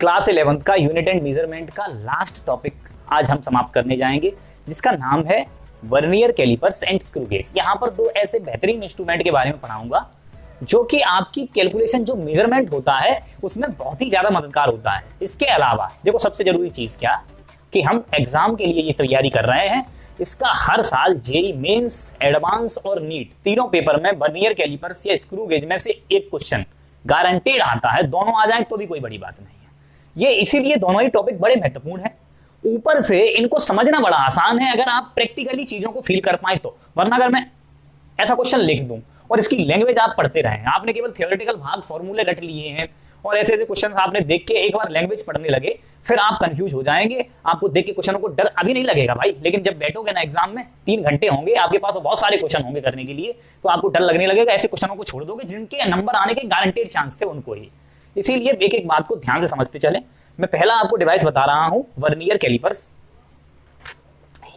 Class 11th का unit and measurement का last topic आज हम समाप्त करने जाएंगे, जिसका नाम है vernier calipers and screw gauge. यहाँ पर दो ऐसे बेहतरीन इंस्ट्रूमेंट के बारे में पढ़ाऊंगा जो कि आपकी कैलकुलेशन, जो मेजरमेंट होता है उसमें बहुत ही ज्यादा मददगार होता है। इसके अलावा देखो, सबसे जरूरी चीज क्या कि हम एग्जाम के लिए ये तैयारी कर रहे हैं। इसका हर साल जेईई मेंस, एडवांस और नीट तीनों पेपर में वर्नियर कैलिपर्स या स्क्रू गेज में से एक क्वेश्चन गारंटेड आता है। दोनों आ जाए तो भी कोई बड़ी बात नहीं है। ये इसीलिए दोनों ही टॉपिक बड़े महत्वपूर्ण हैं। ऊपर से इनको समझना बड़ा आसान है अगर आप प्रैक्टिकली चीजों को फील कर पाए तो। वरना अगर मैं ऐसा क्वेश्चन लिख दूं और इसकी लैंग्वेज आप पढ़ते रहें, आपने केवल थियोरेटिकल भाग फॉर्मूले रट लिए हैं और ऐसे ऐसे क्वेश्चन आपने देख के एक बार लैंग्वेज पढ़ने लगे, फिर आप कंफ्यूज हो जाएंगे। आपको देख के क्वेश्चनों को डर अभी नहीं लगेगा भाई, लेकिन जब बैठोगे ना एग्जाम में 3 घंटे होंगे आपके पास, बहुत सारे क्वेश्चन होंगे करने के लिए, तो आपको डर लगने लगेगा। ऐसे क्वेश्चनों को छोड़ दोगे जिनके नंबर आने के गारंटेड चांस थे उनको ही। इसीलिए एक एक बात को ध्यान से समझते चले। मैं पहला आपको डिवाइस बता रहा हूं, वर्नियर कैलिपर्स।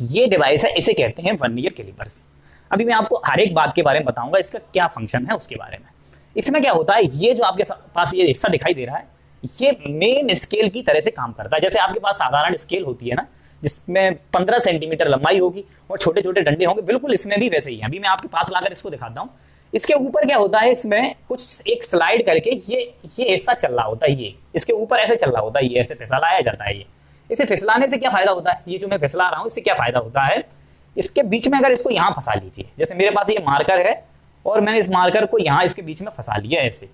ये डिवाइस है, इसे कहते हैं वर्नियर कैलिपर्स। अभी मैं आपको हर एक बात के बारे में बताऊंगा, इसका क्या फंक्शन है उसके बारे में। इसमें क्या होता है, ये जो आपके पास ये हिस्सा दिखाई दे रहा है, ये मेन स्केल की तरह से काम करता है। जैसे आपके पास साधारण स्केल होती है ना, जिसमें 15 सेंटीमीटर लंबाई होगी और छोटे छोटे डंडे होंगे, बिल्कुल इसमें भी वैसे ही है। अभी मैं आपके पास लाकर इसको दिखाता हूं। इसके ऊपर क्या होता है, इसमें कुछ एक स्लाइड करके ये हिस्सा चल रहा होता है, ये इसके ऊपर ऐसे चल रहा होता है, ये ऐसे फिसलाया जाता है। ये इसे फिसलाने से क्या फायदा होता है, ये जो मैं फिसला रहा हूं इससे क्या फायदा होता है, इसके बीच में अगर इसको यहां फंसा लीजिए, जैसे मेरे पास ये मार्कर है और मैंने इस मार्कर को यहां इसके बीच में फंसा लिया ऐसे,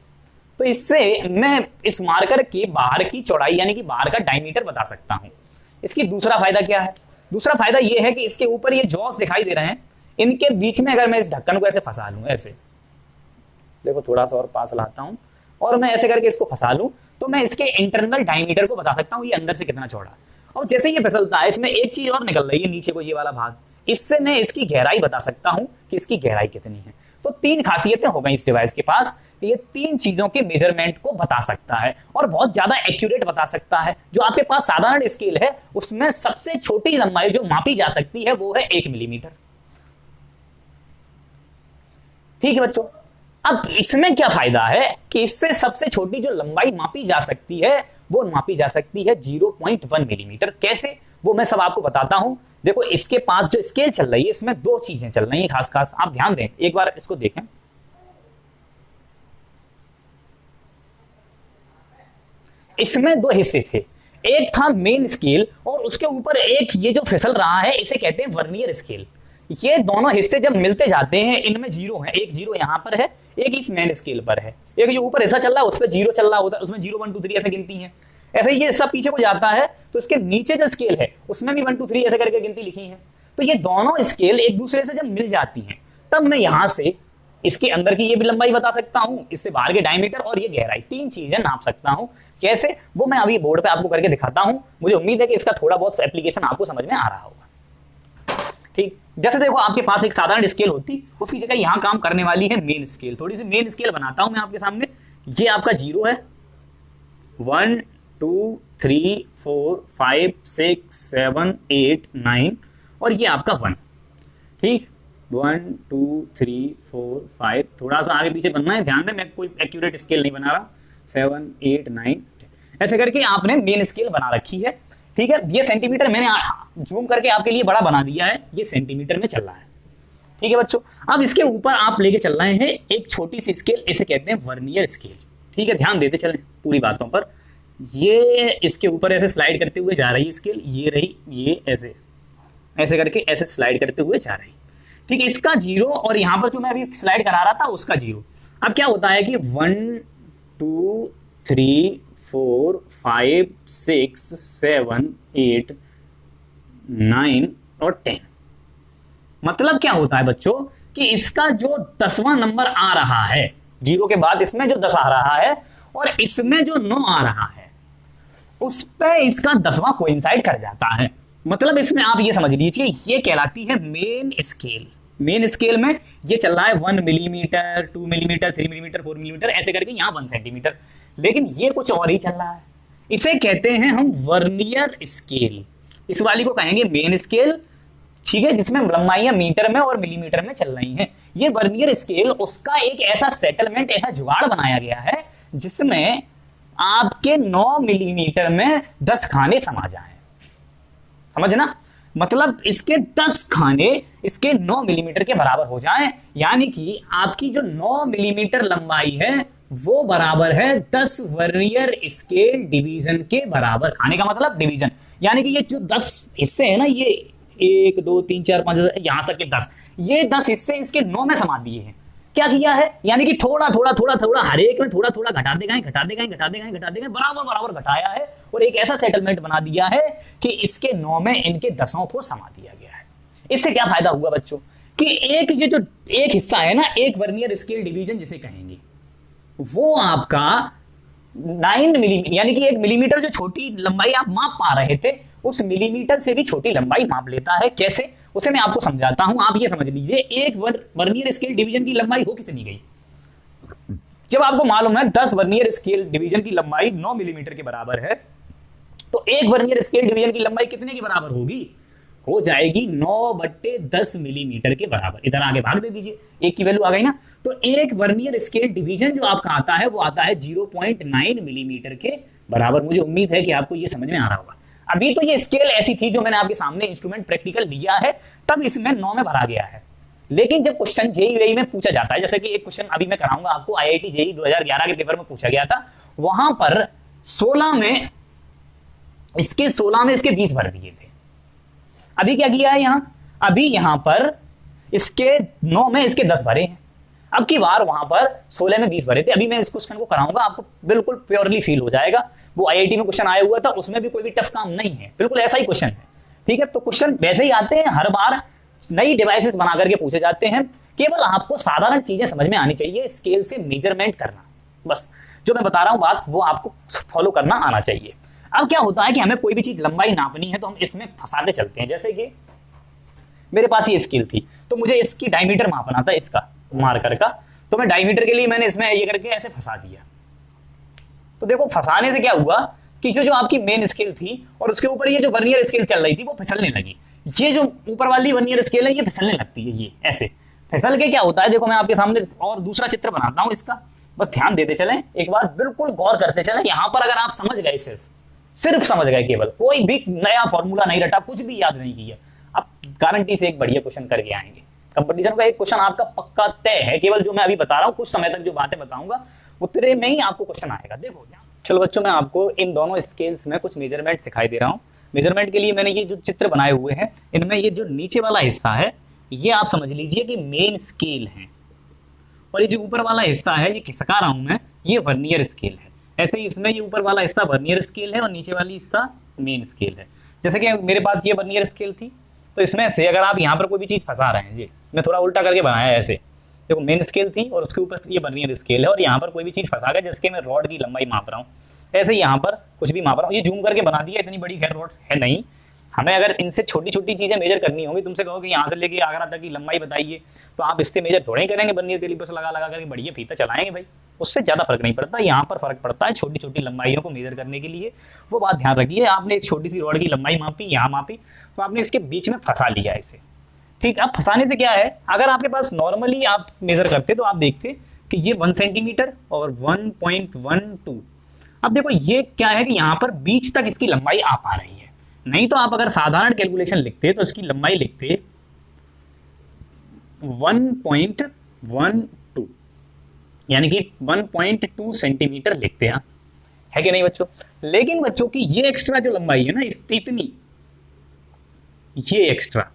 तो इससे मैं इस मार्कर के बाहर की चौड़ाई यानी कि बाहर का डायमीटर बता सकता हूं। इसकी दूसरा फायदा क्या है, दूसरा फायदा ये है कि इसके ऊपर ये जॉस दिखाई दे रहे हैं, इनके बीच में अगर मैं इस ढक्कन को ऐसे फंसा लूं, ऐसे देखो थोड़ा सा और पास लाता हूं और मैं ऐसे करके इसको फंसा लूं, तो मैं इसके इंटरनल डायमीटर को बता सकता हूं, ये अंदर से कितना चौड़ा। और जैसे ये फिसलता है, इसमें एक चीज और निकल रही है नीचे को, ये वाला भाग, इससे मैं इसकी गहराई बता सकता हूं कि इसकी गहराई कितनी है। तो 3 खासियतें हो गई इस डिवाइस के पास। ये 3 चीजों के मेजरमेंट को बता सकता है और बहुत ज्यादा एक्यूरेट बता सकता है। जो आपके पास साधारण स्केल है उसमें सबसे छोटी लंबाई जो मापी जा सकती है वो है 1 मिलीमीटर। ठीक है बच्चों, अब इसमें क्या फायदा है कि इससे सबसे छोटी जो लंबाई मापी जा सकती है वो मापी जा सकती है 0.1 मिलीमीटर। कैसे, वो मैं सब आपको बताता हूं। देखो, इसके पास जो स्केल चल रही है इसमें 2 चीजें चल रही हैं खास खास, आप ध्यान दें, एक बार इसको देखें। इसमें 2 हिस्से थे, एक था मेन स्केल और उसके ऊपर एक ये जो फिसल रहा है इसे कहते हैं वर्नियर स्केल। ये दोनों हिस्से जब मिलते जाते हैं इनमें 0 है, एक 0 यहां पर है, एक इस मेन स्केल पर है। एक जो ऊपर हिस्सा चल रहा है उस पर 0 चल रहा होता है, उसमें 0 1 2 3 ऐसे गिनती है। ऐसे ये हिस्सा पीछे को जाता है तो इसके नीचे जो स्केल है उसमें भी 1 2 3 ऐसे करके गिनती लिखी है। तो ये दोनों स्केल एक दूसरे से जब मिल जाती हैं तब मैं यहां से इसके अंदर की ये भी लंबाई बता सकता हूं, इससे बाहर के डायमीटर और ये गहराई, 3 चीजें नाप सकता हूं। कैसे, वो मैं अभी बोर्ड पे आपको करके दिखाता हूं। मुझे उम्मीद है कि इसका थोड़ा बहुत एप्लीकेशन आपको समझ में आ रहा होगा। ठीक, जैसे देखो आपके पास एक साधारण स्केल होती, उसकी जगह यहां काम करने वाली है मेन स्केल। थोड़ी सी मेन स्केल बनाता हूं मैं आपके सामने। ये आपका 0 है, 1 2 3 4 5 6 7 8 9 और ये आपका 1। ठीक, 1 2 3 4 5, थोड़ा सा आगे पीछे बनना है, ध्यान दें, मैं कोई एक्यूरेट स्केल नहीं बना रहा। 7 8 9 ऐसे करके आपने मेन स्केल बना रखी है। ठीक है, ये सेंटीमीटर मैंने जूम करके आपके लिए बड़ा बना दिया है, ये सेंटीमीटर में चल रहा है। ठीक है बच्चों, अब इसके ऊपर आप लेके चल रहे हैं एक छोटी सी स्केल, इसे कहते हैं वर्नियर स्केल। ठीक है, ध्यान देते चलें पूरी बातों पर। ये इसके ऊपर ऐसे स्लाइड करते हुए जा रही है स्केल, ये रही, ये ऐसे ऐसे करके ऐसे स्लाइड करते हुए जा रही। ठीक है, इसका 0 और यहां पर जो मैं अभी स्लाइड करा रहा था उसका 0। अब क्या होता है कि 1 2 3 4 5 6 7 8 9 और 10। मतलब क्या होता है बच्चों कि इसका जो 10वां नंबर आ रहा है, 0 के बाद इसमें जो 10 आ रहा है और इसमें जो 9 आ रहा है, उस पे इसका 10वां कोइंसाइड कर जाता है। मतलब इसमें आप ये समझ लीजिए, ये कहलाती है मेन स्केल। मेन स्केल में ये चल रहा है 1 मिलीमीटर, 2 मिलीमीटर, 3 मिलीमीटर, 4 मिलीमीटर, ऐसे करके यहाँ 1 सेंटीमीटर, लेकिन ये कुछ और ही चल रहा है। इसे कहते हैं हम वर्नियर स्केल। इस वाली को कहेंगे मेन स्केल। ठीक है, जिसमें लंबाइयां मीटर में और मिलीमीटर में चल रही हैं। ये वर्नियर स्केल उसका एक ऐसा सेटलमेंट, ऐसा जुगाड़ बनाया गया है जिसमें आपके 9 मिलीमीटर में 10 खाने समा जाएं। समझना, मतलब इसके 10 खाने इसके 9 मिलीमीटर के बराबर हो जाएं, यानी कि आपकी जो 9 मिलीमीटर लंबाई है वो बराबर है 10 वर्नियर स्केल डिवीजन के बराबर। खाने का मतलब डिवीजन, यानी कि ये जो 10 हिस्से हैं ना, ये 1 2 3 4 5 यहां तक के 10, ये 10 हिस्से इसके 9 में समा दिए हैं। क्या किया है, यानी कि थोड़ा थोड़ा थोड़ा थोड़ा हर एक में थोड़ा थोड़ा घटाते गए बराबर बराबर घटाया है, और एक ऐसा सेटलमेंट बना दिया है कि इसके 9 में इनके 10 को समा दिया गया है। इससे क्या फायदा हुआ बच्चों, कि एक ये जो एक हिस्सा है ना, एक वर्नियर स्केल डिवीजन जिसे कहेंगे, वो आपका 9 मिलीमीटर, यानी कि 1 मिलीमीटर जो छोटी लंबाई आप माप पा रहे थे, उस मिलीमीटर से भी छोटी लंबाई माप लेता है। कैसे, उसे मैं आपको समझाता हूं। आप ये समझ लीजिए, एक वर्नियर स्केल डिवीजन की लंबाई हो कितनी गई, जब आपको मालूम है 10 वर्नियर स्केल डिवीजन की लंबाई 9 मिलीमीटर के बराबर है, तो एक वर्नियर स्केल डिवीजन की लंबाई कितने की बराबर होगी, हो जाएगी 9/10 मिलीमीटर के बराबर। इधर आगे भाग दे दीजिए, एक की वैल्यू आ गई ना। तो एक वर्नियर स्केल डिवीजन जो आपका आता है वो आता है 0.9 मिलीमीटर के बराबर। मुझे उम्मीद है कि आपको ये समझ में आ रहा होगा। अभी तो ये स्केल ऐसी थी जो मैंने आपके सामने इंस्ट्रूमेंट प्रैक्टिकल लिया है, तब इसमें 9 में भरा गया है। लेकिन जब क्वेश्चन जेईई में पूछा जाता है, जैसे कि एक क्वेश्चन अभी मैं कराऊंगा आपको, IIT जेईई 2011 के पेपर में पूछा गया था, वहां पर 16 में इसके 20 भर दिए थे। अभी क्या किया है यहां, अभी यहां पर इसके 9 में इसके 10 भरे हैं। अब की बार वहां पर 16 में 20 भरे थे। अभी मैं इस क्वेश्चन को कराऊंगा, आपको बिल्कुल प्योरली फील हो जाएगा। वो IIT में क्वेश्चन आया हुआ था, उसमें भी कोई भी टफ काम नहीं है, बिल्कुल ऐसा ही क्वेश्चन है। ठीक है, तो क्वेश्चन वैसे ही आते हैं, हर बार नई डिवाइसेस बना करके पूछे जाते हैं। केवल आपको साधारण चीजें समझ में आनी चाहिए, स्केल से मेजरमेंट करना, बस जो मैं बता रहा हूं बात वो आपको फॉलो करना आना चाहिए। अब क्या होता है कि हमें कोई भी चीज लंबाई नापनी है तो हम इसमें फंसाते चलते हैं। जैसे कि मेरे पास ये स्केल थी, तो मुझे इसकी डायमीटर मापना था, इसका मार्कर का, तो मैं डायमीटर के लिए मैंने इसमें ये करके ऐसे फंसा दिया। तो देखो फंसाने से क्या हुआ कि जो आपकी मेन स्केल थी और उसके ऊपर ये जो वर्नियर स्केल चल रही थी वो फिसलने लगी। ये जो ऊपर वाली वर्नियर स्केल है ये फिसलने लगती है, ये ऐसे फिसल के क्या होता है, देखो मैं आपके सामने और दूसरा चित्र बनाता हूं इसका, बस ध्यान देते चलें, एक बार बिल्कुल गौर करते चलें। यहां पर अगर आप समझ गए, सिर्फ समझ गए, केवल कोई भी नया फॉर्मूला नहीं रटा, कुछ भी याद नहीं किया, आप गारंटी से एक बढ़िया क्वेश्चन करके आएंगे। कंपटीशन का एक क्वेश्चन आपका पक्का तय है, केवल जो मैं अभी बता रहा हूं, कुछ समय तक जो बातें बताऊंगा उतने में ही आपको क्वेश्चन आएगा। देखो चलो बच्चों, मैं आपको इन दोनों स्केल्स में कुछ मेजरमेंट सिखाई दे रहा हूं। मेजरमेंट के लिए मैंने ये जो चित्र बनाए हुए हैं, इनमें ये जो नीचे वाला हिस्सा है ये आप समझ लीजिए कि मेन स्केल है, और ये जो ऊपर वाला हिस्सा है ये खिसका रहा हूं मैं, ये वर्नियर स्केल है। ऐसे ही इसमें ये ऊपर वाला हिस्सा वर्नियर स्केल है और नीचे वाली हिस्सा मेन स्केल है। जैसे कि मेरे पास ये वर्नियर स्केल थी, तो इसमें से अगर आप यहाँ पर कोई भी चीज़ फंसा रहे हैं, जी मैं थोड़ा उल्टा करके बनाया ऐसे, देखो मेन स्केल थी और उसके ऊपर ये वर्नियर स्केल है, और यहाँ पर कोई भी चीज़ फंसा गया जिसके मैं रॉड की लंबाई माप रहा हूँ, ऐसे ही यहाँ पर कुछ भी माप रहा हूँ। ये जूम करके बना दिया, इतनी बड़ी खैर रॉड है नहीं। हमें अगर इनसे छोटी छोटी चीज़ें मेजर करनी होंगी, तुमसे कहो कि यहाँ से लेके आगरा तक की लंबाई बताइए, तो आप इससे मेजर थोड़े ही करेंगे, वर्नियर कैलिपर्स लगा लगा करके बढ़िया फीता चलाएंगे भाई, उससे ज़्यादा फर्क नहीं पड़ता। यहाँ पर फर्क पड़ता है छोटी छोटी लंबाइयों को मेजर करने के लिए। वो बात ध्यान रखिए, आपने एक छोटी सी रॉड की लंबाई मापी, यहाँ मापी, तो आपने इसके बीच में फंसा लिया इसे। ठीक, अब फंसाने से क्या है, अगर आपके पास नॉर्मली आप मेजर करते तो आप देखते कि ये 1 सेंटीमीटर और 1.12। अब देखो ये क्या है कि यहाँ पर बीच तक इसकी लंबाई आ पा रही है, नहीं तो आप अगर साधारण कैलकुलेशन लिखते तो इसकी लंबाई लिखते 1.12, यानी कि 1.2 सेंटीमीटर लिखते हैं, है कि नहीं बच्चों। लेकिन बच्चों की ये एक्स्ट्रा जो लंबाई है ना, इतनी, ये एक्स्ट्रा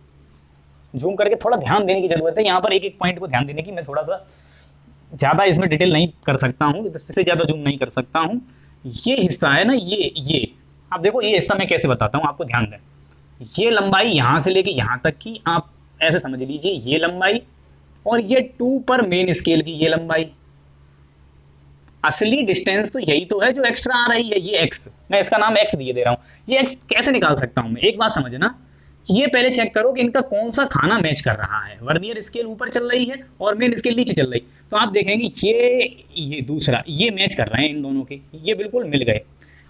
जूम करके थोड़ा ध्यान देने की जरूरत है, यहाँ पर एक एक पॉइंट को ध्यान देने की। मैं थोड़ा सा ज़्यादा इसमें डिटेल नहीं कर सकता हूँ, इससे ज़्यादा जूम नहीं कर सकता हूँ। ये हिस्सा है ना, ये आप देखो, ये हिस्सा मैं कैसे बताता हूँ आपको, ध्यान दें। ये लंबाई यहाँ से लेके यहाँ तक की आप ऐसे समझ लीजिए, ये लंबाई, और ये 2 पर मेन स्केल की ये लंबाई। असली डिस्टेंस तो यही तो है जो एक्स्ट्रा आ रही है, ये एक्स, मैं इसका नाम एक्स दिए दे रहा हूँ। ये एक्स कैसे निकाल सकता हूँ मैं, एक बात समझना, ये पहले चेक करो कि इनका कौन सा खाना मैच कर रहा है। वर्नियर स्केल ऊपर चल रही है और मेन स्केल नीचे चल रही, तो आप देखेंगे ये दूसरा, ये मैच कर रहे हैं इन दोनों के, ये बिल्कुल मिल गए।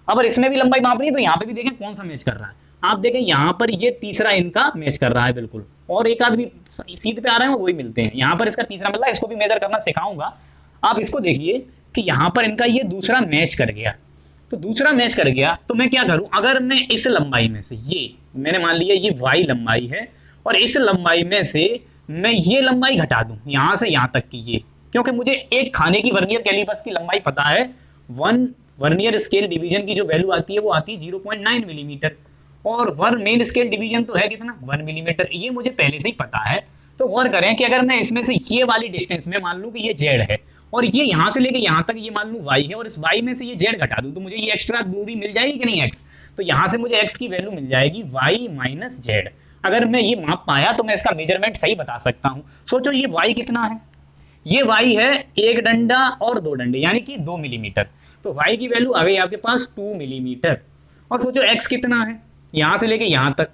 अगर इसमें भी लंबाई मापनी है तो यहाँ पे भी देखें कौन सा मैच कर रहा है। आप देखें यहाँ पर ये तीसरा इनका मैच कर रहा है बिल्कुल, और एक आदमी सीध पे आ रहे हैं वही मिलते हैं। यहाँ पर इसका तीसरा मिल रहा है, इसको भी मेजर करना सिखाऊंगा। आप इसको देखिए कि यहाँ पर इनका ये दूसरा मैच कर गया, तो दूसरा मैच कर गया, तो मैं क्या करूं, अगर मैं इस लंबाई में से, ये मैंने मान लिया ये y लंबाई है, और इस लंबाई में से मैं ये लंबाई घटा दूं यहां से यहां तक की ये, क्योंकि मुझे एक खाने की वर्नियर कैलिपर्स की लंबाई पता है, वन वर्नियर स्केल डिवीजन की जो वैल्यू आती है वो आती है 0.9 मिलीमीटर, और वन मेन स्केल डिवीजन तो है कितना 1 मिलीमीटर, ये मुझे पहले से ही पता है। तो गौर करें कि अगर मैं इसमें से ये वाली डिस्टेंस में मान लूं कि ये z है, और ये यहाँ से लेके यहाँ तक ये मान लूं y है, और इस y में से ये z घटा दूं, तो मुझे ये एक्स्ट्रा दूरी मिल जाएगी कि नहीं x, तो यहाँ से मुझे x की वैल्यू मिल जाएगी y माइनस z। अगर मैं ये माप पाया तो मैं इसका मेजरमेंट सही बता सकता हूँ। सोचो ये y कितना है, ये y है एक डंडा और दो डंडे यानी कि 2 मिलीमीटर, तो y की वैल्यू आ गई आपके पास 2 मिलीमीटर। और सोचो x कितना है, यहाँ से लेके यहाँ तक,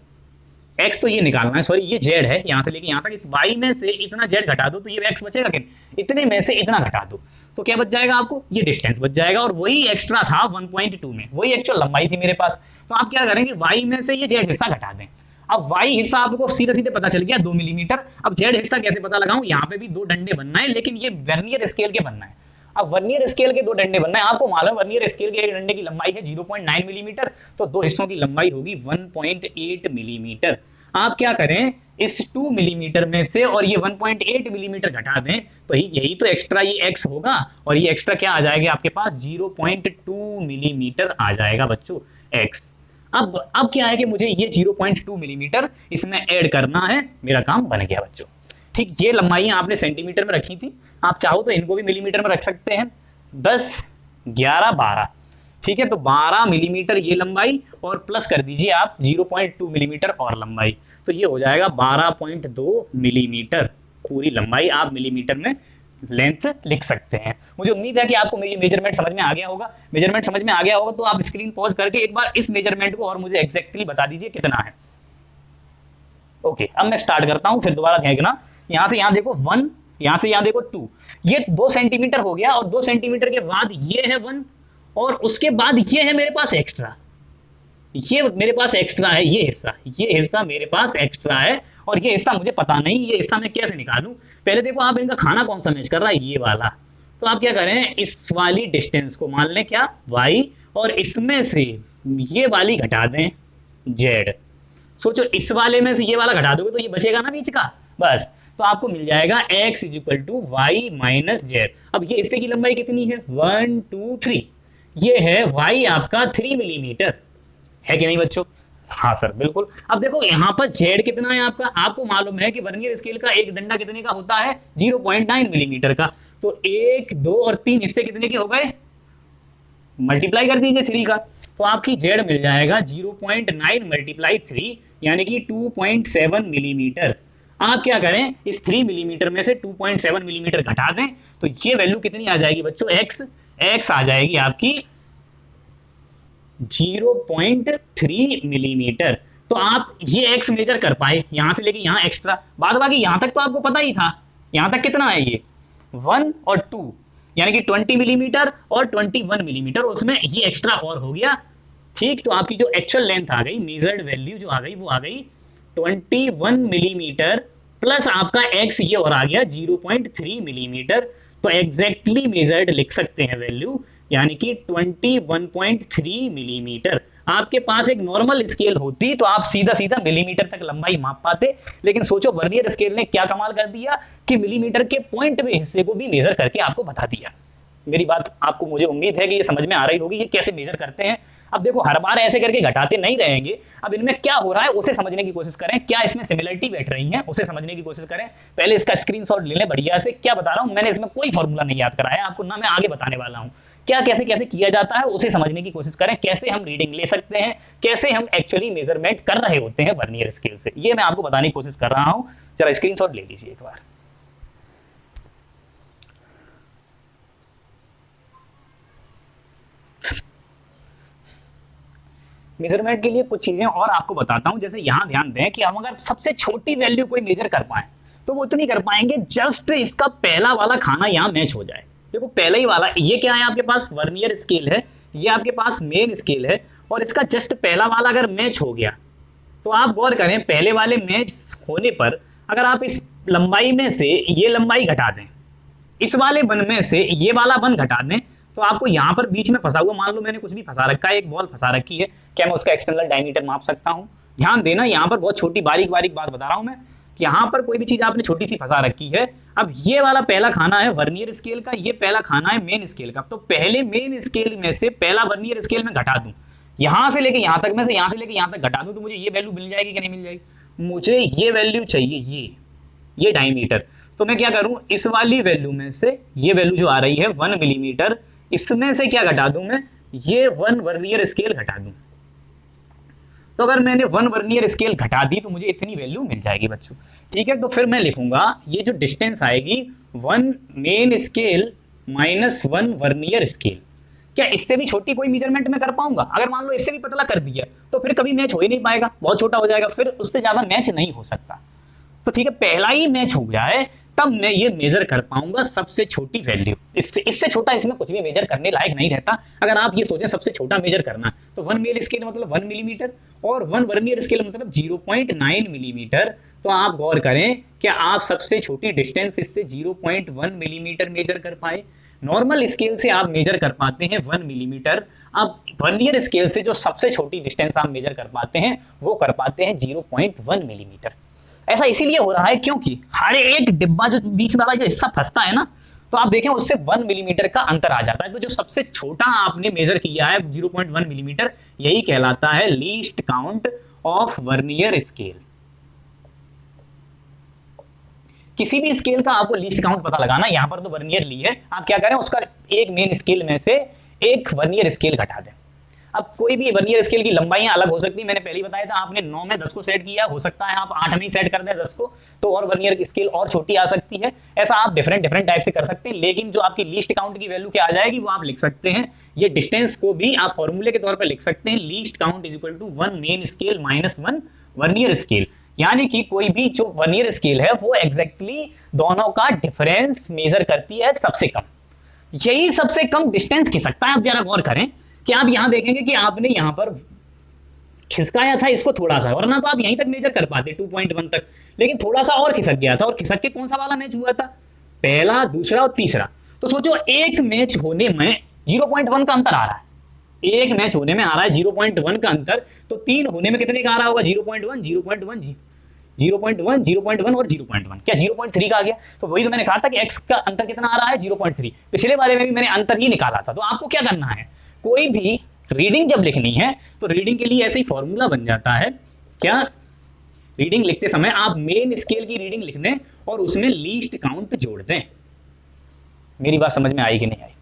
x तो ये निकालना है, सॉरी ये z है, यहाँ से लेके यहाँ तक, इस y में से इतना z घटा दो तो ये x बचेगा कि इतने में से इतना घटा दो, तो क्या बच जाएगा आपको, ये डिस्टेंस बच जाएगा, और वही एक्स्ट्रा था 1.2 में, वही एक्चुअल लंबाई थी मेरे पास। तो आप क्या करेंगे, y में से ये z हिस्सा घटा दें। अब y हिस्सा आपको सीधे सीधे पता चल गया 2 मिलीमीटर। अब z हिस्सा कैसे पता लगाऊं, यहाँ पे भी दो डंडे बनना है, लेकिन ये वर्नियर स्केल के बनना है। अब वर्नियर स्केल के दो डंडे बनना है, आपको मालूम वर्नियर स्केल के एक डंडे की लंबाई है 0.9 मिलीमीटर, तो दो हिस्सों की लंबाई होगी 1.8 मिलीमीटर। आप क्या करें, इस 2 मिलीमीटर में से और ये 1.8 मिलीमीटर घटा दें, तो यही तो एक्स्ट्रा ये x होगा, और ये एक्स्ट्रा क्या आ जाएगा आपके पास 0.2 मिलीमीटर आ जाएगा बच्चों x। अब क्या है कि मुझे ये 0.2 मिलीमीटर इसमें ऐड करना है, मेरा काम बन गया बच्चों। ठीक, ये लंबाइयां आपने सेंटीमीटर में रखी थी, आप चाहो तो इनको भी मिलीमीटर में रख सकते हैं। 10, 11, 12, ठीक है, तो 12 मिलीमीटर ये लंबाई, और प्लस कर दीजिए आप 0.2 मिलीमीटर और लंबाई, तो ये हो जाएगा 12.2 मिलीमीटर पूरी लंबाई आप मिलीमीटर में लेंथ लिख सकते हैं। मुझे उम्मीद है कि आपको ये मेजरमेंट समझ में आ गया होगा। मेजरमेंट समझ में आ गया होगा तो आप स्क्रीन पॉज करके एक बार इस मेजरमेंट को और मुझे एग्जैक्टली बता दीजिए कितना है। ओके, अब मैं स्टार्ट करता हूं, फिर दोबारा ध्यान देना, यहां से यहां देखो 1, यहां से यहां देखो 2, ये 2 सेंटीमीटर हो गया, और 2 सेंटीमीटर के बाद ये है 1, और उसके बाद ये है मेरे पास एक्स्ट्रा, ये मेरे पास एक्स्ट्रा है, ये हिस्सा मेरे पास एक्स्ट्रा है, और ये हिस्सा मुझे पता नहीं, ये हिस्सा मैं कैसे निकालूं। पहले देखो आप इनका खाना कौन सा मैच कर रहा है, ये वाला, तो आप क्या करें, इस वाली डिस्टेंस को मान लें क्या y, और इसमें से ये वाली घटा दें z। सोचो इस वाले में से ये वाला घटा दोगे तो ये बचेगा ना बीच का, बस, तो आपको मिल जाएगा x = y माइनस z। अब ये हिस्से की लंबाई कितनी है, 1, 2, 3, ये है y आपका 3 मिलीमीटर, है कि नहीं बच्चों? हाँ सर बिल्कुल। अब देखो यहाँ पर z कितना है आपका, आपको मालूम है कि वर्नियर स्केल का एक डंडा कितने का होता है, 0.9 मिलीमीटर का, तो 1, 2 और 3 हिस्से कितने के हो गए, मल्टीप्लाई कर दीजिए 3 का, तो आपकी z मिल जाएगा 0.9 मल्टीप्लाई 3 यानी कि 2.7 मिलीमीटर। आप क्या करें, इस 3 मिलीमीटर में से 2.7 मिलीमीटर घटा दें, तो ये वैल्यू कितनी आ जाएगी बच्चों, x आ जाएगी आपकी 0.3 मिलीमीटर। तो आप ये x मेजर कर पाए, यहां से लेके यहां एक्स्ट्रा, बाद बाकी यहां तक तो आपको पता ही था, यहां तक कितना है ये 1 और 2 यानी कि 20 मिलीमीटर और 21 मिलीमीटर, उसमें ये एक्स्ट्रा और हो गया। ठीक, तो आपकी जो एक्चुअल लेंथ आ गई, मेजर्ड वैल्यू जो आ गई वो आ गई 21 मिलीमीटर प्लस आपका x ये और आ गया 0.3 मिलीमीटर, तो एग्जैक्टली मेजर्ड लिख सकते हैं वैल्यू, यानी कि 21.3 मिलीमीटर। आपके पास एक नॉर्मल स्केल होती तो आप सीधा सीधा मिलीमीटर तक लंबाई माप पाते, लेकिन सोचो वर्नियर स्केल ने क्या कमाल कर दिया कि मिलीमीटर के पॉइंट में हिस्से को भी मेजर करके आपको बता दिया। मेरी बात आपको, मुझे उम्मीद है कि ये समझ में आ रही होगी ये कैसे मेजर करते हैं। अब देखो हर बार ऐसे करके घटाते नहीं रहेंगे, अब इनमें क्या हो रहा है उसे समझने की कोशिश करें, क्या इसमें सिमिलरिटी बैठ रही है उसे समझने की कोशिश करें। पहले इसका स्क्रीनशॉट ले लें बढ़िया से, क्या बता रहा हूं मैंने इसमें कोई फॉर्मूला नहीं याद कराया आपको, ना मैं आगे बताने वाला हूं, क्या कैसे कैसे किया जाता है उसे समझने की कोशिश करें, कैसे हम रीडिंग ले सकते हैं, कैसे हम एक्चुअली मेजरमेंट कर रहे होते हैं वर्नियर स्केल से, ये मैं आपको बताने की कोशिश कर रहा हूं। जरा स्क्रीनशॉट ले लीजिए एक बार। मेजरमेंट के लिए कुछ चीजें और आपको बताता हूं, जैसे यहां ध्यान दें कि हम अगर सबसे छोटी वैल्यू कोई मेजर कर पाए तो वो उतनी कर पाएंगे जस्ट इसका पहला वाला खाना यहां मैच हो जाए। देखो पहले ही वाला, ये क्या है आपके पास वर्नियर स्केल है, ये आपके पास मेन स्केल है, और इसका जस्ट पहला वाला अगर मैच हो गया तो आप गौर करें पहले वाले मैच होने पर अगर आप इस लंबाई में से ये लंबाई घटा दें, इस वाले वन में से ये वाला वन घटा दें, तो आपको यहाँ पर बीच में फंसा हुआ, मान लो मैंने कुछ भी फंसा रखा है, एक बॉल फंसा रखी है, क्या मैं उसका एक्सटर्नल डायमीटर माप सकता हूँ? ध्यान देना, यहाँ पर बहुत छोटी बारीक बारीक बात बता रहा हूँ मैं, कि यहाँ पर कोई भी चीज आपने छोटी सी फंसा रखी है। अब ये वाला पहला खाना है वर्नियर स्केल का, ये पहला खाना है मेन स्केल का। तो पहले मेन स्केल में से पहला वर्नियर स्केल में घटा दूं, यहां से लेके यहां तक में से यहां से लेके यहां तक घटा दूं, तो मुझे ये वैल्यू मिल जाएगी कि नहीं मिल जाएगी? मुझे ये वैल्यू चाहिए, ये डायमीटर। तो मैं क्या करूं, इस वाली वैल्यू में से ये वैल्यू जो आ रही है 1 मिलीमीटर, इसमें से क्या घटा दूं मैं, ये 1 वर्नियर स्केल घटा दूं। तो अगर मैंने 1 वर्नियर स्केल घटा दी तो मुझे इतनी वैल्यू मिल जाएगी बच्चों। ठीक है, तो फिर मैं लिखूंगा ये जो डिस्टेंस आएगी 1 main scale minus 1 vernier scale. क्या इससे भी छोटी कोई मेजरमेंट में कर पाऊंगा? अगर मान लो इससे भी पतला कर दिया तो फिर कभी मैच हो ही नहीं पाएगा, बहुत छोटा हो जाएगा, फिर उससे ज्यादा मैच नहीं हो सकता। तो ठीक है, पहला ही मैच हो जाए तब मैं ये मेजर कर पाऊंगा सबसे छोटी वैल्यू। इससे छोटा इसमें कुछ भी मेजर करने लायक नहीं रहता। अगर आप ये सोचें सबसे छोटा मेजर करना, तो 1 मेल स्केल मतलब 1 मिलीमीटर और 1 वर्नियर स्केल मतलब 0.9 मिलीमीटर। तो आप गौर करें, क्या आप सबसे छोटी डिस्टेंस इससे 0.1 मिलीमीटर मेजर कर पाए? नॉर्मल स्केल से आप मेजर कर पाते हैं 1 मिलीमीटर, अब वर्नियर स्केल से जो सबसे छोटी डिस्टेंस आप मेजर कर पाते हैं वो कर पाते हैं 0.1 मिलीमीटर। ऐसा इसीलिए हो रहा है क्योंकि हर एक डिब्बा जो बीच वाला जो हिस्सा फंसता है ना, तो आप देखें उससे 1 मिलीमीटर का अंतर आ जाता है। तो जो सबसे छोटा आपने मेजर किया है 0.1 मिलीमीटर, यही कहलाता है least count of vernier scale. किसी भी स्केल का आपको लीस्ट काउंट पता लगाना, यहां पर तो वर्नियर ली है, आप क्या करें उसका एक मेन स्केल में से एक वर्नियर स्केल घटा दें। अब कोई भी वर्नियर स्केल की लंबाइयां अलग हो सकती है, मैंने पहले ही बताया था, आपने 9 में 10 को सेट किया, हो सकता है आप 8 में ही सेट कर दें 10 को, तो और वर्नियर स्केल और छोटी आ सकती है। ऐसा आप डिफरेंट टाइप से कर सकते हैं, लेकिन जो आपकी लीस्ट काउंट की वैल्यू क्या आ जाएगी वो आप लिख सकते हैं। ये डिस्टेंस को भी आप फॉर्मूले के तौर पर लिख सकते हैं, least count is equal to 1 main scale minus 1 vernier scale. यानी कि कोई भी जो वर्नियर स्केल है वो एग्जैक्टली दोनों का डिफरेंस मेजर करती है सबसे कम। यही सबसे कम डिस्टेंस खिसकता है। आप जरा गौर करें कि आप यहां देखेंगे कि आपने यहां पर खिसकाया था इसको थोड़ा सा, वरना तो आप यहीं तक मेजर कर पाते 2.1 तक, लेकिन थोड़ा सा और खिसक गया था। और खिसक के कौन सा वाला मैच हुआ था? पहला, दूसरा और तीसरा। तो सोचो एक मैच होने में 0.1 का अंतर आ रहा है, एक मैच होने में आ रहा है 0.1 का अंतर, तो 3 होने में कितने का आ रहा होगा? 0.1 0.1 0.1 0.1 और 0.1, क्या 0.3 का आ गया? तो वही तो मैंने कहा था कि x का अंतर कितना आ रहा है 0.3। पिछले वाले में भी मैंने अंतर ही निकाला था। तो आपको क्या करना है, कोई भी रीडिंग जब लिखनी है तो रीडिंग के लिए ऐसे ही फॉर्मूला बन जाता है। क्या? रीडिंग लिखते समय आप मेन स्केल की रीडिंग लिख दें और उसमें लीस्ट काउंट जोड़ दें। मेरी बात समझ में आई कि नहीं आई?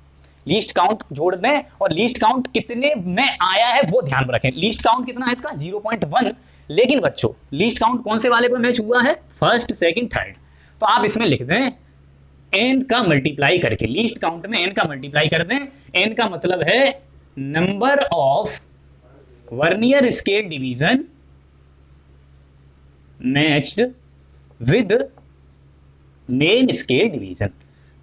लीस्ट काउंट जोड़ दें और लीस्ट काउंट कितने में आया है वो ध्यान में रखें। लीस्ट काउंट कितना है इसका? 0.1। लेकिन बच्चों लीस्ट काउंट कौन से वाले पर मैच हुआ है? First, second, third. तो आप इसमें लिख दें n का मल्टीप्लाई करके, लीस्ट काउंट में n का मल्टीप्लाई कर दें। n का मतलब है number of vernier scale division matched with main scale division.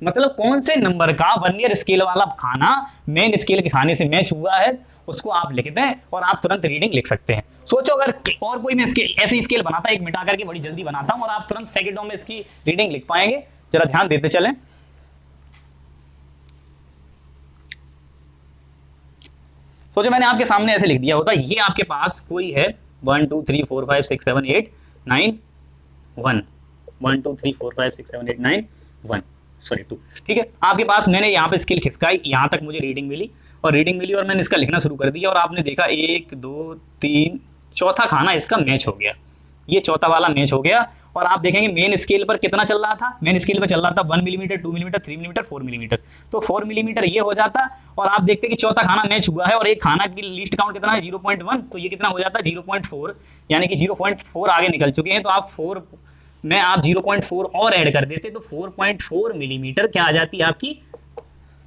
मतलब कौन से नंबर का वर्नियर स्केल वाला खाना मेन स्केल के खाने से मैच हुआ है उसको आप लिख दें और आप तुरंत रीडिंग लिख सकते हैं। सोचो अगर और कोई मैं ऐसी स्केल बनाता, एक मिटा करके बड़ी जल्दी बनाता हूं और आप तुरंत सेकंडों में इसकी रीडिंग लिख पाएंगे। जरा ध्यान देते चलें। सोचो मैंने आपके सामने ऐसे लिख दिया होता, ये आपके पास कोई है 1 2 3 4 5 6 7 8 9 1 1 2 3 4 5 6 7 8 9 1 सॉरी 2। ठीक है, आपके पास मैंने यहाँ पे स्केल खिसकाई, यहाँ तक मुझे रीडिंग मिली और मैंने इसका लिखना शुरू कर दिया और आपने देखा 1 2 3 चौथा खाना इसका मैच हो गया, ये चौथा वाला मैच हो गया। और आप देखेंगे मेन स्केल पर कितना चल रहा था? मेन स्केल पर चल रहा था 1 मिलीमीटर, 2 मिलीमीटर, 3 मिलीमीटर, 4 मिलीमीटर। तो 4 मिलीमीटर ये हो जाता और आप देखते कि चौथा खाना मैच हुआ है और एक खाना की लीस्ट काउंट कितना है? 0.1। तो ये कितना हो जाता है? 0.4, यानी कि 0.4 आगे निकल चुके हैं। तो आप 4 में आप 0.4 और ऐड कर देते तो 4.4 मिलीमीटर क्या आ जाती है आपकी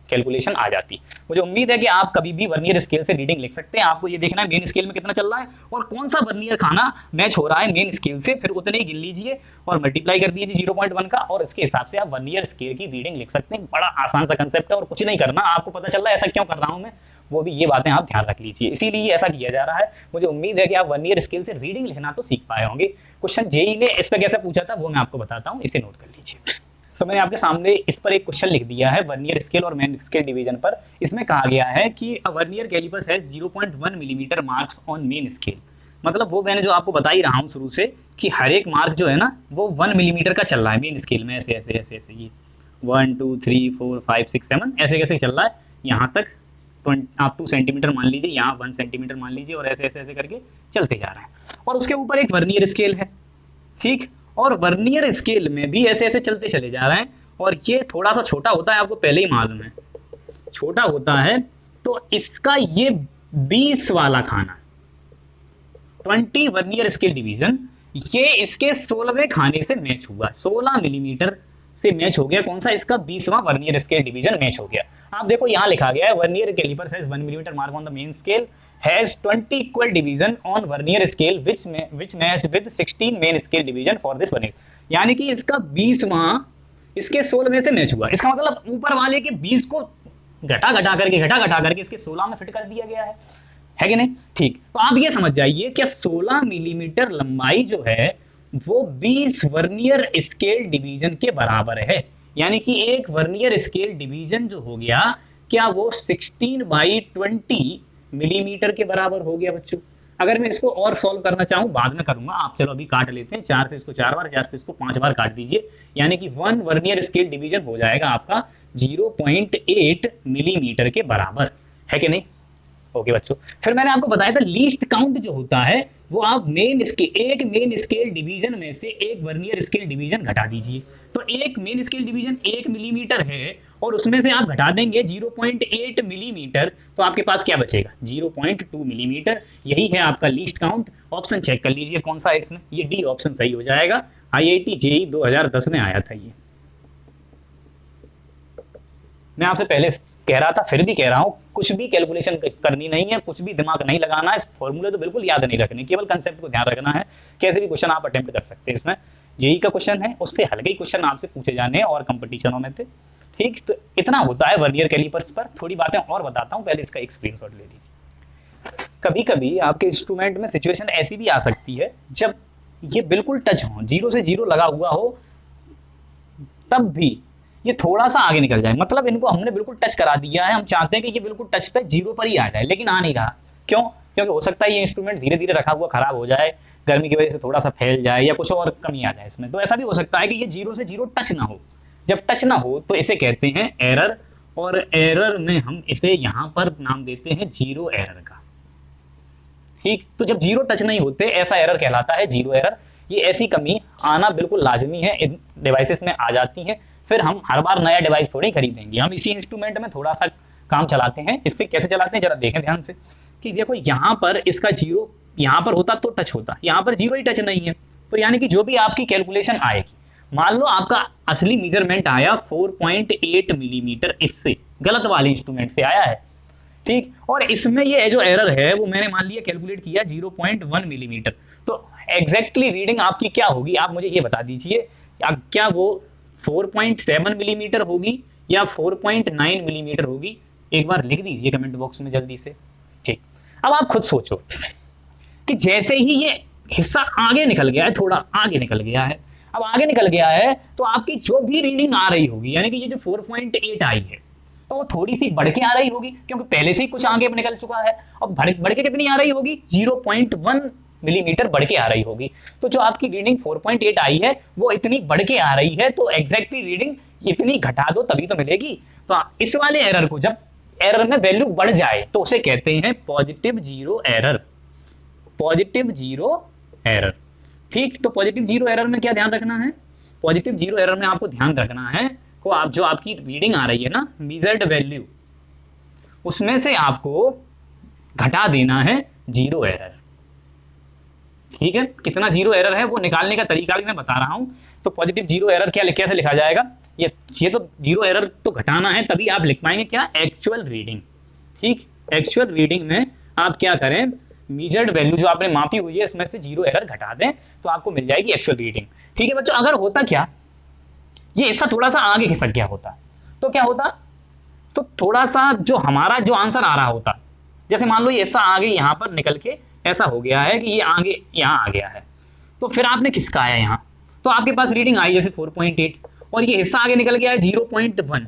कैलकुलेशन आ जाती। मुझे उम्मीद है कि आप कभी भी वर्नियर स्केल से रीडिंग लिख सकते हैं। आपको ये देखना है मेन स्केल में कितना चल रहा है और कौन सा वर्नियर खाना मैच हो रहा है मेन स्केल से, फिर उतने ही गिन लीजिए और मल्टीप्लाई कर दीजिए 0.1 का और इसके हिसाब से आप वर्नियर स्केल की रीडिंग लिख सकते हैं। बड़ा आसान सा कंसेप्ट है और कुछ नहीं करना। आपको पता चल रहा है ऐसा क्यों कर रहा हूं मैं, वो भी ये बातें आप ध्यान रख लीजिए, इसीलिए ऐसा किया जा रहा है। मुझे उम्मीद है कि आप वर्नियर स्केल से रीडिंग लिखना तो सीख पाए होंगे। क्वेश्चन जेईई ने इस पर कैसे पूछा था वो मैं आपको बताता हूँ, इसे नोट कर लीजिए। तो मैंने आपके सामने इस पर एक क्वेश्चन लिख दिया है वर्नियर स्केल और मेन स्केल डिवीजन पर। इसमें कहा गया है कि a vernier calipers has 0.1 millimetre marks on main scale. मतलब वो मैंने जो आपको बता ही रहा हूँ शुरू से कि हर एक मार्क जो है ना वो 1 मिलीमीटर का चल रहा है मेन स्केल में, ऐसे ऐसे ऐसे ऐसे, ये 1 2 3 4 5 6 7 ऐसे कैसे चल रहा है, यहाँ तक आप 2 सेंटीमीटर मान लीजिए, यहाँ 1 सेंटीमीटर मान लीजिए, और ऐसे ऐसे ऐसे करके चलते जा रहा है। और उसके ऊपर एक वर्नियर स्केल है, ठीक, और वर्नियर स्केल में भी ऐसे ऐसे चलते चले जा रहे हैं। और ये थोड़ा सा छोटा होता है, आपको पहले ही मालूम है छोटा होता है, तो इसका ये 20 वाला खाना 20 वर्नियर स्केल डिवीजन, ये इसके 16वें खाने से मैच हुआ, 16 मिलीमीटर से मैच हो गया। कौन सा? इसका 20वां वर्नियर स्केल डिवीजन मैच हो गया। आप देखो यहाँ लिखा गया है vernier calipers has 1 millimetre mark on the main scale has 20 equal division on vernier scale which match with 16 main scale division for this vernier. यानी कि इसका 20वां इसके 16वें से मैच हुआ। इसका मतलब ऊपर वाले के 20 को घटा घटा करके इसके 16 में फिट कर दिया गया है कि नहीं? ठीक, तो आप ये समझ जाइए कि 16 मिलीमीटर लंबाई जो है वो 20 वर्नियर स्केल डिवीजन के बराबर है। यानी कि एक वर्नियर स्केल डिवीजन जो हो गया, क्या वो 16/20 मिलीमीटर के बराबर हो गया बच्चों। अगर मैं इसको और सॉल्व करना चाहूँ बाद में करूंगा, आप चलो अभी काट लेते हैं, 4 से इसको 4 बार, 4 से इसको 5 बार काट दीजिए। यानी कि 1 वर्नियर स्केल डिवीजन हो जाएगा आपका 0.8 मिलीमीटर के बराबर, है कि नहीं? ओके बच्चों, फिर मैंने आपको बताया था लीस्ट काउंट जो होता है वो आप एक मेन स्केल डिवीजन में से एक वर्नियर स्केल डिवीजन घटा दीजिए। तो एक मेन स्केल डिवीजन 1 मिलीमीटर है और उसमें से आप घटा देंगे 0.8 मिलीमीटर, तो आपके पास क्या बचेगा? 0.2 मिलीमीटर। यही है आपका लीस्ट काउंट। ऑप्शन चेक कर लीजिए कौन सा है इसमें, ये डी ऑप्शन सही हो जाएगा। IIT JEE 2010 में आया था ये। मैं आपसे पहले कह रहा था, फिर भी कह रहा हूं, कुछ भी कैलकुलेशन करनी नहीं है, कुछ भी दिमाग नहीं लगाना है, इस फॉर्मूले तो बिल्कुल याद नहीं रखने, केवल कंसेप्ट को ध्यान रखना है। कैसे भी क्वेश्चन आप अटेम्प्ट कर सकते हैं। इसमें जेईई का क्वेश्चन है, उससे हल्के ही क्वेश्चन आपसे पूछे जाने हैं और कंपटीशनों में थे। ठीक, तो इतना होता है वर्नियर कैलिपर्स पर। थोड़ी बातें और बताता हूँ, पहले इसका एक स्क्रीनशॉट ले लीजिए। कभी कभी आपके इंस्ट्रूमेंट में सिचुएशन ऐसी भी आ सकती है जब ये बिल्कुल टच हो, 0 से 0 लगा हुआ हो, तब भी ये थोड़ा सा आगे निकल जाए। मतलब इनको हमने बिल्कुल टच करा दिया है, हम चाहते हैं कि ये बिल्कुल टच पे 0 पर ही आ जाए, लेकिन आ नहीं रहा। क्यों? क्योंकि हो सकता है ये इंस्ट्रूमेंट धीरे धीरे रखा हुआ खराब हो जाए, गर्मी की वजह से थोड़ा सा फैल जाए, या कुछ और कमी आ जाए इसमें। तो ऐसा भी हो सकता है कि ये 0 से 0 टच ना हो। जब टच ना हो तो इसे कहते हैं एरर, और एरर में हम इसे यहाँ पर नाम देते हैं 0 एरर का। ठीक, तो जब 0 टच नहीं होते ऐसा एरर कहलाता है 0 एरर। ये ऐसी कमी आना बिल्कुल लाजमी है, इन डिवाइसेस में आ जाती है। फिर हम हर बार नया डिवाइस थोड़ी खरीदेंगे, हम इसी इंस्ट्रूमेंट में थोड़ा सा काम चलाते हैं। इससे कैसे चलाते हैं जरा देखें ध्यान से, कि देखो यहाँ पर इसका 0 यहाँ पर होता तो टच होता, यहाँ पर 0 ही टच नहीं है। तो यानी कि जो भी आपकी कैलकुलेशन आएगी, मान लो आपका असली मेजरमेंट आया 4.8 मिलीमीटर, इससे गलत वाले इंस्ट्रूमेंट से आया है, ठीक, और इसमें ये जो एरर है वो मैंने मान लिया कैलकुलेट किया 0.1 मिलीमीटर। तो एग्जैक्टली रीडिंग आपकी क्या होगी, आप मुझे ये बता दीजिए। क्या वो 4.7 मिलीमीटर होगी या 4.9 मिलीमीटर होगी? एक बार लिख दीजिए कमेंट बॉक्स में जल्दी से। ठीक, अब आप खुद सोचो कि जैसे ही ये हिस्सा आगे निकल गया है, थोड़ा आगे निकल गया है, अब आगे निकल गया है तो आपकी जो भी रीडिंग आ रही होगी, यानी कि ये जो 4.8 आई है, तो वो थोड़ी सी बढ़ के आ रही होगी, क्योंकि पहले से ही कुछ आगे निकल चुका है। अब बढ़ के कितनी आ रही होगी? 0.1 मिलीमीटर बढ़ के आ रही होगी। तो जो आपकी रीडिंग 4.8 आई है वो इतनी बढ़ के आ रही है, तो एग्जैक्टली रीडिंग इतनी घटा दो तभी तो मिलेगी। तो इस वाले एरर को, जब एरर में वैल्यू बढ़ जाए तो उसे कहते हैं पॉजिटिव 0 एरर। पॉजिटिव 0 एरर, ठीक। तो पॉजिटिव 0 एरर में क्या ध्यान रखना है? पॉजिटिव 0 एरर में आपको ध्यान रखना है को आप जो आपकी रीडिंग आ रही है ना, मेजर्ड वैल्यू, उसमें से आपको घटा देना है 0 एरर। ठीक है, कितना 0 एरर है वो निकालने का तरीका भी मैं बता रहा हूं। तो पॉजिटिव 0 एरर कैसे लिखा जाएगा? ये तो 0 एरर तो घटाना है, तभी आप लिख पाएंगे क्या? Actual reading. ठीक, एक्चुअल रीडिंग में आप क्या करें, मेजर्ड वैल्यू जो आपने मापी हुई है इसमें से 0 एरर घटा दें तो आपको मिल जाएगी एक्चुअल रीडिंग। ठीक है बच्चों, अगर होता क्या, ये ऐसा थोड़ा सा आगे खिसक गया होता तो क्या होता? तो थोड़ा सा जो हमारा जो आंसर आ रहा होता, जैसे मान लो ये ऐसा आगे यहाँ पर निकल के ऐसा हो गया है कि ये आगे यहाँ आ गया है, तो फिर आपने खिसकाया यहाँ, तो आपके पास रीडिंग आई जैसे 4.8, और ये हिस्सा आगे निकल गया है 0.1,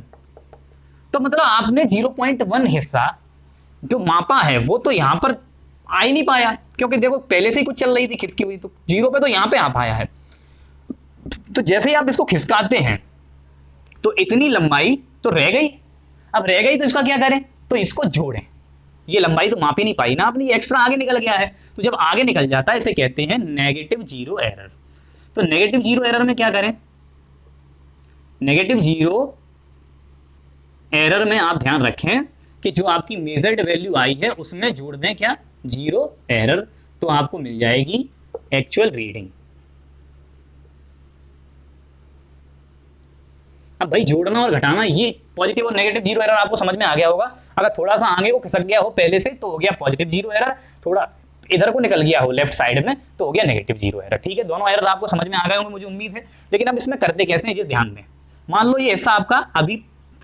तो मतलब आपने 0.1 हिस्सा जो मापा है वो तो यहां पर आ ही नहीं पाया, क्योंकि देखो पहले से ही कुछ चल रही थी खिसकी हुई, तो 0 पे तो यहां पे आ पाया है। तो जैसे ही आप इसको खिसकाते हैं तो इतनी लंबाई तो रह गई। अब रह गई तो इसका क्या करें, तो इसको जोड़ें। ये लंबाई तो माप ही नहीं पाई ना आपने, ये एक्स्ट्रा आगे निकल गया है। तो जब आगे निकल जाता है इसे कहते हैं नेगेटिव जीरो एरर। तो नेगेटिव जीरो एरर में क्या करें, नेगेटिव जीरो एरर में आप ध्यान रखें कि जो आपकी मेजर्ड वैल्यू आई है उसमें जोड़ दें क्या, जीरो एरर, तो आपको मिल जाएगी एक्चुअल रीडिंग। अब भाई जोड़ना और घटाना, ये पॉजिटिव और नेगेटिव जीरो एरर आपको समझ में आ गया होगा। अगर थोड़ा सा आगे को खिसक गया हो पहले से तो हो गया पॉजिटिव जीरो एरर, थोड़ा इधर को निकल गया हो लेफ्ट साइड में तो हो गया नेगेटिव जीरो एरर। ठीक है, दोनों एरर आपको समझ में आ गए होंगे मुझे उम्मीद है। लेकिन अब इसमें करते कैसे हैं ये ध्यान दें। मान लो ये हिस्सा आपका अभी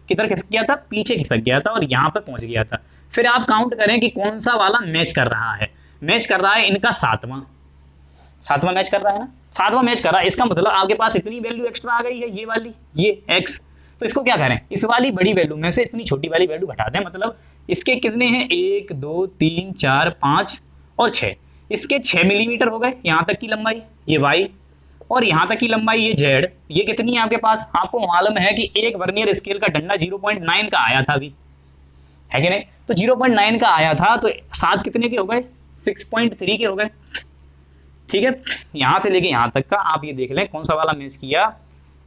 किधर खिसक गया था, पीछे खिसक गया था और यहाँ पे पहुंच गया था। फिर आप काउंट करें कि कौन सा वाला मैच कर रहा है। मैच कर रहा है इनका सातवां मैच कर रहा है ना, सातवां मैच कर रहा है। इसका मतलब आपके पास इतनी वैल्यू एक्स्ट्रा आ गई है, ये वाली, ये x। तो इसको क्या करें, इस वाली बड़ी वैल्यू में से इतनी छोटी वाली वैल्यू घटा दें। मतलब इसके कितने हैं, 1 2 3 4 5 और 6, इसके 6 मिलीमीटर हो गए यहाँ तक की लंबाई, ये y, और यहाँ तक की लंबाई ये z। ये कितनी है आपके पास, आपको मालूम है कि एक वर्नियर स्केल का डंडा 0.9 का आया था अभी, है कि नहीं। तो 0.9 का आया था तो 7 कितने के हो गए, 6.3 के हो गए। ठीक है, यहाँ से लेके यहाँ तक का आप ये देख लें कौन सा वाला मैच किया।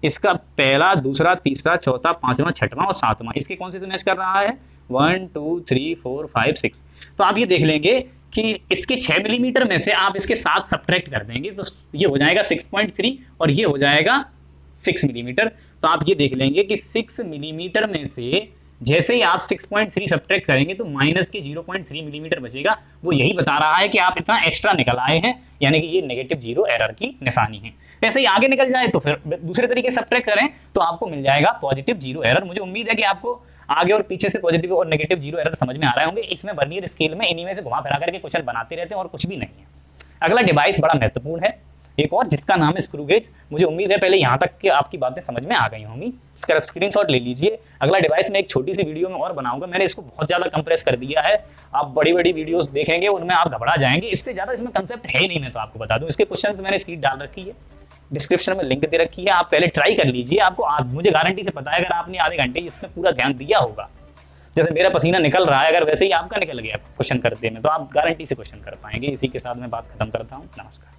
इसका पहला, दूसरा, तीसरा, चौथा, पांचवा, छठवां और सातवां, इसके कौन से मैच कर रहा है, 1 2 3 4 5 6। तो आप ये देख लेंगे कि इसके 6 मिलीमीटर में से आप इसके 7 सब्ट्रैक्ट कर देंगे तो ये हो जाएगा 6.3 और ये हो जाएगा 6 मिलीमीटर। तो आप ये देख लेंगे कि 6 मिलीमीटर में से जैसे ही आप 6.3 सब्ट्रैक्ट करेंगे तो माइनस के 0.3 मिलीमीटर बचेगा। वो यही बता रहा है कि आप इतना एक्स्ट्रा निकल आए हैं, यानी कि ये नेगेटिव जीरो एरर की निशानी है। ऐसे ही आगे निकल जाए तो फिर दूसरे तरीके से सब्ट्रैक्ट करें तो आपको मिल जाएगा पॉजिटिव जीरो एरर। मुझे उम्मीद है कि आपको आगे और पीछे से पॉजिटिव और नेगेटिव जीरो एरर समझ में आ रहे होंगे। इसमें वर्नियर स्केल में इन्हीं में से घुमा फिरा करके क्वेश्चन बनाते रहते हैं और कुछ भी नहीं है। अगला डिवाइस बड़ा महत्वपूर्ण है एक और, जिसका नाम है स्क्रू गेज। मुझे उम्मीद है पहले यहाँ तक कि आपकी बातें समझ में आ गई होंगी। इसका स्क्रीनशॉट ले लीजिए। अगला डिवाइस मैं एक छोटी सी वीडियो में और बनाऊंगा, मैंने इसको बहुत ज़्यादा कंप्रेस कर दिया है। आप बड़ी बड़ी वीडियोस देखेंगे उनमें आप घबरा जाएंगे, इससे ज़्यादा इसमें कंसेप्ट है ही नहीं। मैं तो आपको बता दूँ, इसके क्वेश्चन मैंने सीट डाल रखी है, डिस्क्रिप्शन में लिंक दे रखी है, आप पहले ट्राई कर लीजिए। आपको मुझे गारंटी से पता है अगर आपने आधे घंटे इसमें पूरा ध्यान दिया होगा, जैसे मेरा पसीना निकल रहा है, अगर वैसे ही आपका निकल गया क्वेश्चन करते में, तो आप गारंटी से क्वेश्चन कर पाएंगे। इसी के साथ मैं बात खत्म करता हूँ। नमस्कार।